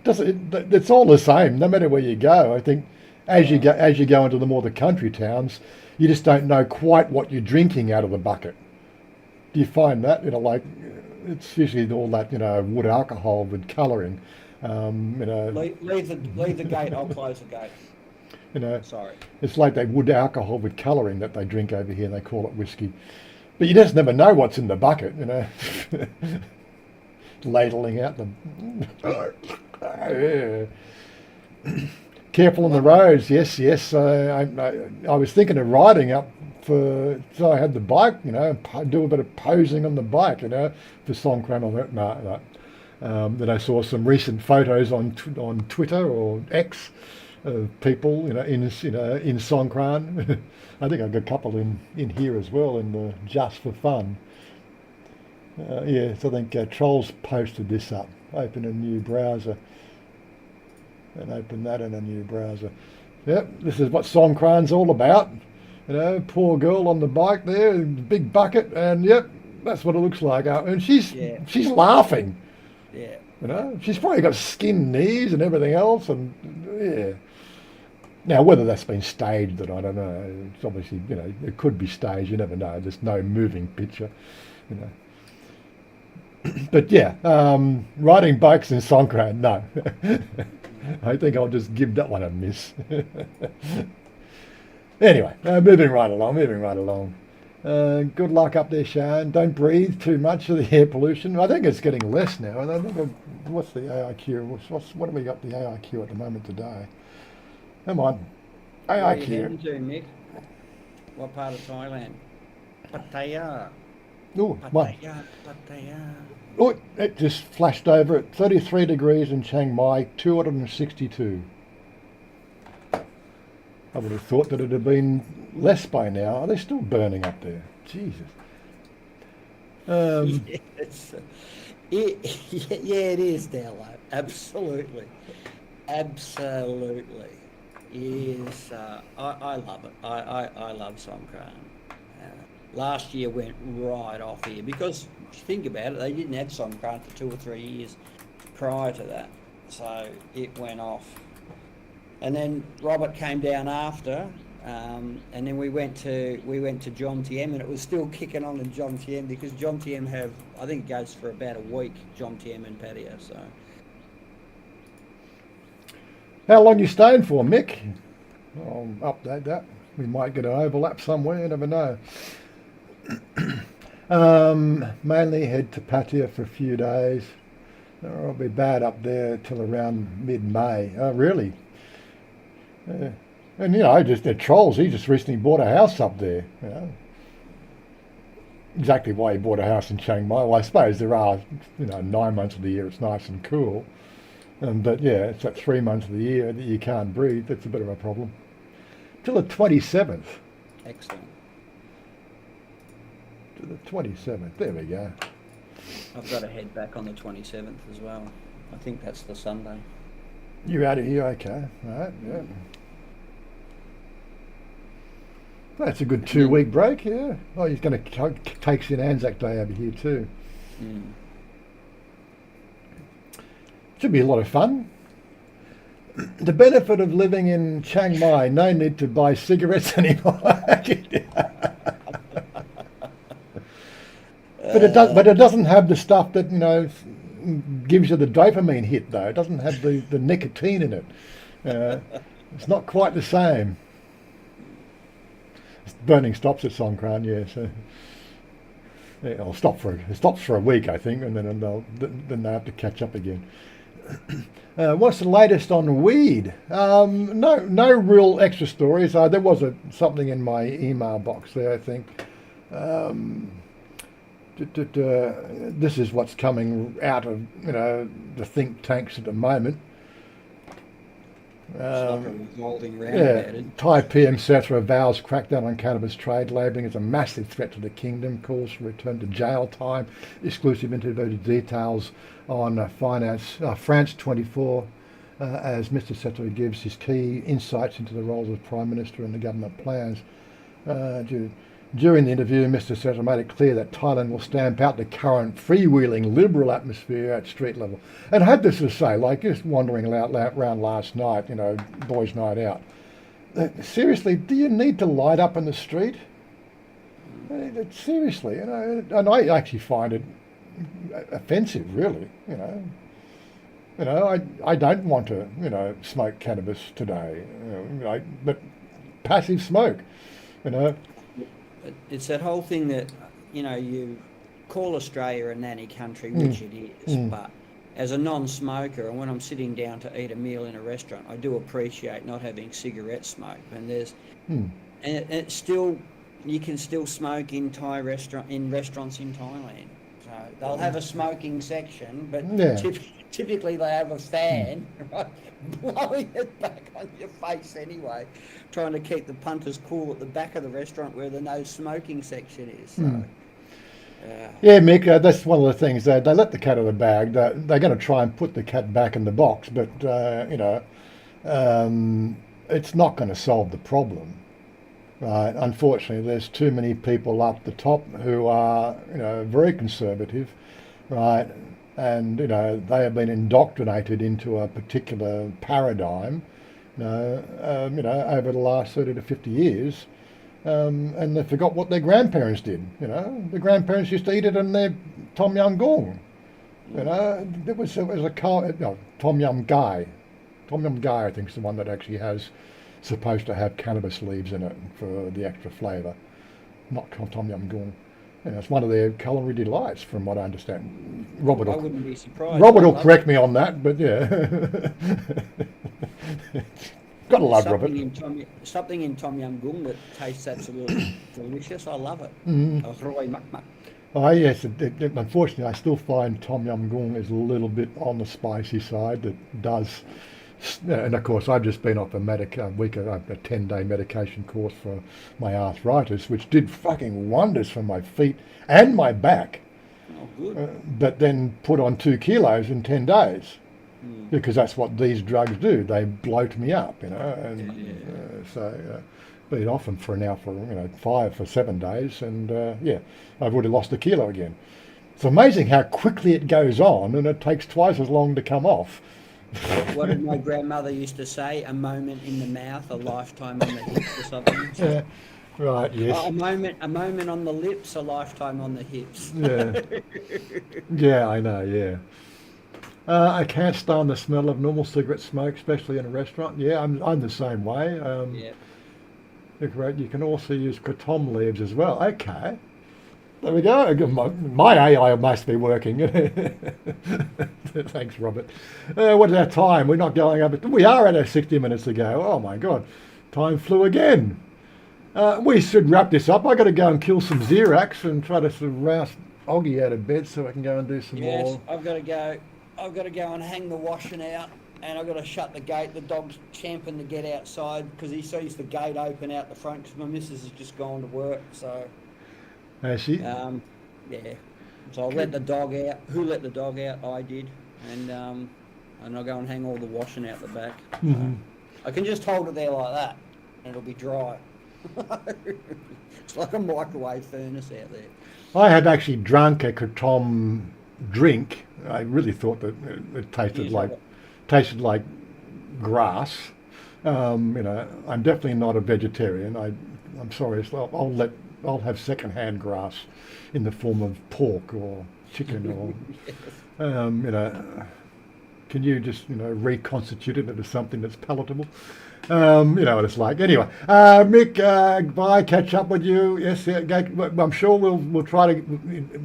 it's all the same. No matter where you go, I think as you go into the country towns, you just don't know quite what you're drinking out of the bucket. Do you find that? Like it's usually all that wood alcohol with colouring. Leave the gate. I'll close the gate. Sorry. It's like they wood alcohol with colouring that they drink over here. They call it whiskey, but you just never know what's in the bucket. Ladling out the. Careful on the roads. Yes. I was thinking of riding up so I had the bike. Do a bit of posing on the bike. For Songkran. No. Then I saw some recent photos on Twitter or X of people, in Songkran. I think I've got a couple in here as well in the Just for Fun. So I think Trolls posted this up. Open a new browser. And open that in a new browser. Yep, this is what Songkran's all about. Poor girl on the bike there, big bucket, and yep, that's what it looks like. And she's laughing. Yeah. She's probably got skinned knees and everything else, and yeah. Now, whether that's been staged, that I don't know. It's obviously, it could be staged. You never know. There's no moving picture, But yeah, riding bikes in Songkran, no. I think I'll just give that one a miss. Anyway, moving right along. Good luck up there, Sharon. Don't breathe too much of the air pollution. I think it's getting less now. And I think what's the AIQ? What have we got the AIQ at the moment today? Come on, AIQ. Where are you heading to, Mick? What part of Thailand? Pattaya. Oh, Pattaya. Pattaya. oh, it just flashed over at 33 degrees in Chiang Mai, 262. I would have thought that it had been less by now. Are they still burning up there? Jesus. Yes. Yeah, it is, Dello. Absolutely. Absolutely. Yes, I love it. I love Songkran. Last year went right off here because, if you think about it, they didn't have Songkran for 2 or 3 years prior to that. So it went off. And then Robert came down after, and then we went to Jomtien, and it was still kicking on in Jomtien because Jomtien have, I think it goes for about a week, Jomtien and Pattaya. So How long you staying for, Mick? I'll update that. We might get an overlap somewhere, you never know. Mainly head to Pattaya for a few days. It'll be bad up there till around mid-May. Oh, really? And just they're trolls. He just recently bought a house up there. Exactly why he bought a house in Chiang Mai. Well, I suppose there are, 9 months of the year it's nice and cool. But yeah, it's that 3 months of the year that you can't breathe. That's a bit of a problem. Till the 27th. excellent. To the 27th. There we go. I've got to head back on the 27th as well. I think that's the Sunday. You're out of here, okay. All right, yeah. That's a good 2-week break, yeah. Oh, he's going to take St Anzac Day over here too. Mm. Should be a lot of fun. The benefit of living in Chiang Mai, no need to buy cigarettes anymore. But it doesn't have the stuff that gives you the dopamine hit though. It doesn't have the nicotine in it. It's not quite the same. Burning stops at Songkran, yeah. So yeah, it stops for a week, I think, and then they have to catch up again. What's the latest on weed? No real extra stories. There was something in my email box there, I think. This is what's coming out of the think tanks at the moment. It's like a revolving round Yeah, about it. Thai PM Setra vows crackdown on cannabis trade labelling as a massive threat to the kingdom, calls for return to jail time, exclusive interview details on France 24 as Mr Setra gives his key insights into the roles of Prime Minister and the government plans. During the interview, Mr Setra made it clear that Thailand will stamp out the current freewheeling liberal atmosphere at street level. And I had this to say, like just wandering around last night, boys' night out. Seriously, do you need to light up in the street? Seriously, and I actually find it offensive, really. I don't want to, smoke cannabis today, but passive smoke, It's that whole thing that, you call Australia a nanny country, which it is, but as a non-smoker, and when I'm sitting down to eat a meal in a restaurant, I do appreciate not having cigarette smoke. And and it's still, you can still smoke in restaurants in Thailand. So they'll have a smoking section, but typically they have a fan, right, blowing it back on your face anyway, trying to keep the punters cool at the back of the restaurant where the no smoking section is. So, yeah, Mick, that's one of the things. They let the cat out of the bag. They're going to try and put the cat back in the box, but it's not going to solve the problem. Right? Unfortunately, there's too many people up the top who are, very conservative, right? And they have been indoctrinated into a particular paradigm, over the last 30 to 50 years, and they forgot what their grandparents did. The grandparents used to eat it in their tom yum goong. It was a tom yum gai. Tom yum gai, I think, is the one that actually supposed to have cannabis leaves in it for the extra flavour, not tom yum goong. It's one of their culinary delights, from what I understand. I wouldn't be surprised. Robert will correct me on that, but yeah. Gotta love something Robert. something in Tom Yum Goong that tastes absolutely delicious. I love it. Roy mak mak. Oh yes, unfortunately I still find Tom Yum Goong is a little bit on the spicy side. That does, and of course I've just been off a 10-day medication course for my arthritis, which did fucking wonders for my feet and my back. Oh, good. But then put on 2 kilos in 10 days. Because that's what these drugs do. They bloat me up, and been off them for 5 for 7 days, and I've already lost 1 kilo again. It's amazing how quickly it goes on, and it takes twice as long to come off. What did my grandmother used to say? A moment in the mouth, a lifetime on the hips, or something. Yeah, right. Yes. A moment on the lips, a lifetime on the hips. Yeah. Yeah, I know. Yeah. I can't stand the smell of normal cigarette smoke, especially in a restaurant. Yeah, I'm the same way. Yeah. You can also use kratom leaves as well. Okay. There we go. My AI must be working. Thanks, Robert. What's our time? We're not going over. We are at our 60 minutes ago. Oh my God. Time flew again. We should wrap this up. I've got to go and kill some Xerax and try to sort of rouse Oggy out of bed so I can go and do some more. Yes, I've got to go and hang the washing out, and I've got to shut the gate. The dog's champing to get outside because he sees the gate open out the front because my missus has just gone to work. So, has she? Yeah. So I'll let the dog out. Who let the dog out? I did, and I'll go and hang all the washing out the back. Mm-hmm. I can just hold it there like that, and it'll be dry. It's like a microwave furnace out there. I had actually drunk a kratom drink. I really thought that it tasted like grass. I'm definitely not a vegetarian. I'm sorry. I'll have secondhand grass in the form of pork or chicken or can you just reconstitute it into something that's palatable? What it's like. Anyway, Mick, bye. Catch up with you. Yes, I'm sure we'll try to.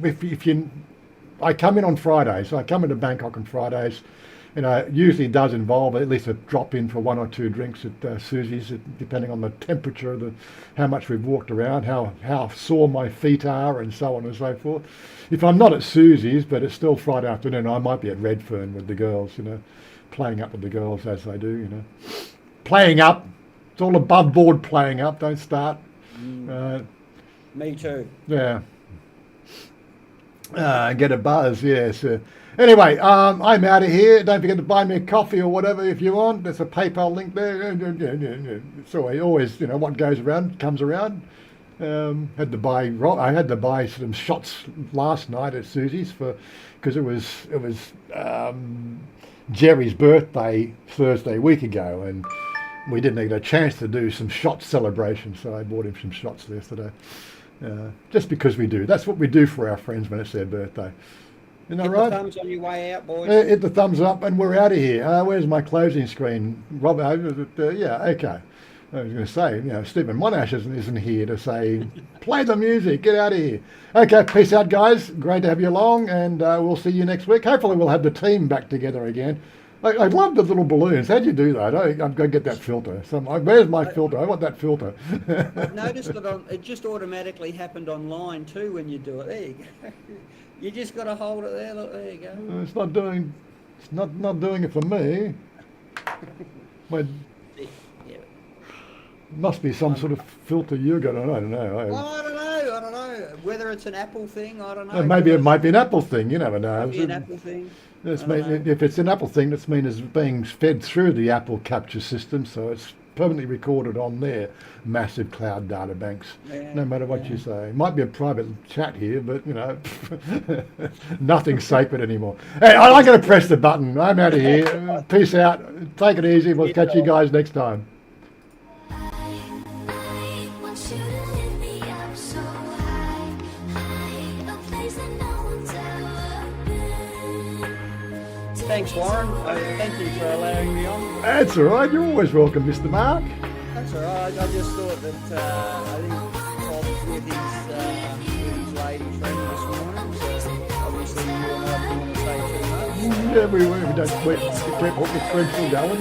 If you, I come in on Fridays. So I come into Bangkok on Fridays. It usually does involve at least a drop in for 1 or 2 drinks at Susie's, depending on the temperature, how much we've walked around, how sore my feet are, and so on and so forth. If I'm not at Susie's, but it's still Friday afternoon, I might be at Redfern with the girls, playing up with the girls as they do, Playing up. It's all above board playing up. Don't start. Me too. Yeah. Get a buzz, yes. Anyway, I'm out of here. Don't forget to buy me a coffee or whatever if you want. There's a PayPal link there. It's always, what goes around comes around. I had to buy some shots last night at Susie's because it was Jerry's birthday Thursday week ago, and we didn't get a chance to do some shot celebration, so I bought him some shots yesterday. Just because we do. That's what we do for our friends when it's their birthday. Isn't that right? Hit the thumbs on your way out, boys. Hit the thumbs up and we're out of here. Where's my closing screen? Rob, yeah, okay. I was going to say, Stephen Monash isn't here to say, play the music, get out of here. Okay, peace out, guys. Great to have you along, and we'll see you next week. Hopefully we'll have the team back together again. I love the little balloons. How'd you do that? I'm going to get that filter. Where's my filter? I want that filter. I've noticed that it just automatically happened online too when you do it. There you go. You just got to hold it there. Look, there you go. It's not doing it for me. Must be some sort of filter you got on. I don't know. I don't know. Whether it's an Apple thing, I don't know. Maybe it might be an Apple thing. You never know. Maybe an Apple thing. If it's an Apple thing, that means it's being fed through the Apple capture system, so it's permanently recorded on their massive cloud data banks. Yeah, no matter what you say. It might be a private chat here, but nothing's sacred anymore. Hey, I'm going to press the button. I'm out of here. Peace out. Take it easy. We'll catch you guys next time. Thanks, Warren. Thank you for allowing me on. That's all right. You're always welcome, Mr. Mark. That's all right. I just thought that I think Bob was with his lady friend this morning, so obviously you and I didn't want to say too much. Yeah, we don't keep the friendship going.